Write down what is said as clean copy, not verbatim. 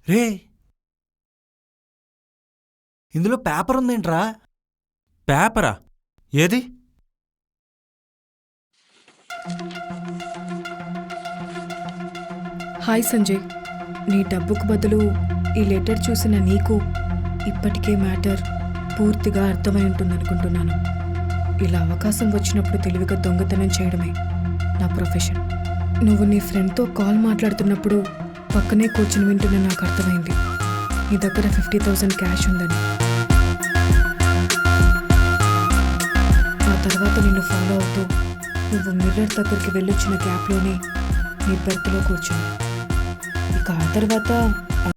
రే, ఇందులో పేపర్ ఉందేంట్రా? పేపరా? ఏది? హాయ్ సంజయ్, నీ డబ్బుకు బదులు ఈ లెటర్ చూసిన నీకు ఇప్పటికే మ్యాటర్ పూర్తిగా అర్థమై ఉంటుందనుకుంటున్నాను. ఇలా అవకాశం వచ్చినప్పుడు తెలివిగా దొంగతనం చేయడమే నా ప్రొఫెషన్. నువ్వు నీ ఫ్రెండ్తో కాల్ మాట్లాడుతున్నప్పుడు పక్కనే కూర్చుని వింటున్న నాకు అర్థమైంది నీ దగ్గర 50,000 క్యాష్ ఉందని. ఆ తర్వాత నిన్ను ఫాలో అవుతూ నువ్వు మిర్రర్ దగ్గరికి వెళ్ళొచ్చిన గ్యాప్లోనే నీ బెర్త్లో కూర్చుని, ఇక ఆ తర్వాత